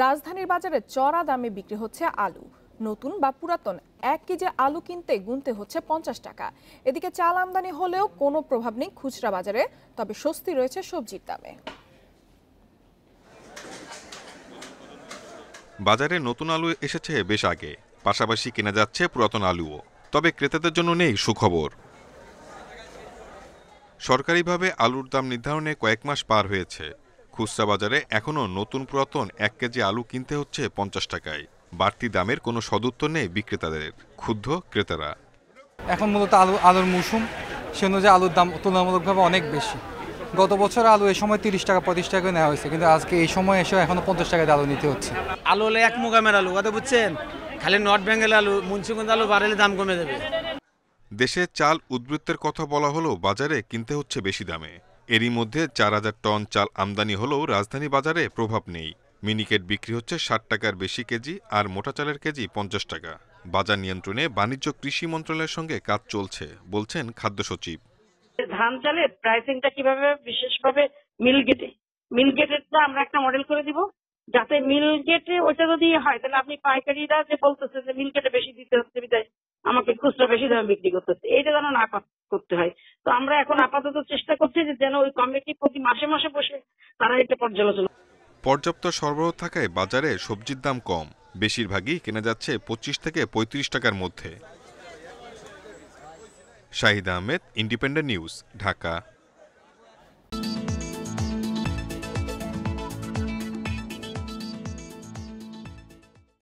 রাজধানীর বাজারে চড়া দামে বিক্রি হচ্ছে আলু। নতুন বা পুরাতন 1 কেজি আলু কিনতে গুনতে হচ্ছে 50 টাকা। এদিকে চাল আমদানি হলেও কোনো প্রভাব নেই খুচরা বাজারে, তবে স্বস্তি রয়েছে সবজির দামে। বাজারে নতুন আলু এসেছে বেশ আগে, পাশাপাশি কেনা যাচ্ছে পুরাতন আলুও। তবে ক্রেতাদের জন্য নেই সুখবর। সরকারিভাবে আলুর দাম নির্ধারণে কয়েক মাস পার হয়েছে। খুচরা বাজারে এখনও নতুন পুরাতন 1 কেজি আলু কিনতে হচ্ছে 50 টাকায়। বাড়তি দামের কোনো সদুত্তর নেই বিক্রেতাদের, ক্ষুব্ধ ক্রেতারা। এখন মূলত আলুর মৌসুম, সে অনুযায়ী আলুর দাম তুলনামূলকভাবে অনেক বেশি। গত বছর আলু এই সময় 30 টাকা 35 টাকা নেওয়া হয়েছে, কিন্তু আজকে এই সময় এসে এখনো 50 টাকায় আলু নিতে হচ্ছে। আলু হলে এক মুগামের আলু, কথা বুঝছেন? খালি নর্থ বেঙ্গল আলু, মুন্সিগঞ্জ আলু বাড়ালে দাম কমে যাবে। দেশে চাল উদ্বৃত্তের কথা বলা হলেও বাজারে কিনতে হচ্ছে বেশি দামে। এরই মধ্যে 4000 টন চাল আমদানি হলেও রাজধানী বাজারে প্রভাব নেই। মিনিকেট বিক্রি হচ্ছে 60 টাকার বেশি কেজি, আর মোটা চালের কেজি 50 টাকা। বাজার নিয়ন্ত্রণে বাণিজ্য কৃষি মন্ত্রণালয়ের সঙ্গে কাজ চলছে, বলছেন খাদ্য সচিব। ধান চালের প্রাইসিংটা কিভাবে, বিশেষভাবে মিলগেটেরটা আমরা একটা মডেল করে দিব, যাতে মিলগেটে ওইটা যদি হয় তাহলে আপনি পাইকারিরা যে বলতেছে যে মিলগেটে বেশি দিতে হচ্ছে বিধায় আমাকে খুচরা বেশি দামে বিক্রি করতে হচ্ছে, এইটা যেন না করতে হয়। তো আমরা এখন আপাতত চেষ্টা করছি যে যেন ওই কমিটি প্রতি মাসে মাসে বসে তারা এটা পর্যালোচনা। পর্যাপ্ত সরবরাহ থাকায় বাজারে সবজির দাম কম, বেশিরভাগই কেনা যাচ্ছে 25 থেকে 35 টাকার মধ্যে। Shahid Ahmed, independent news, Dhaka.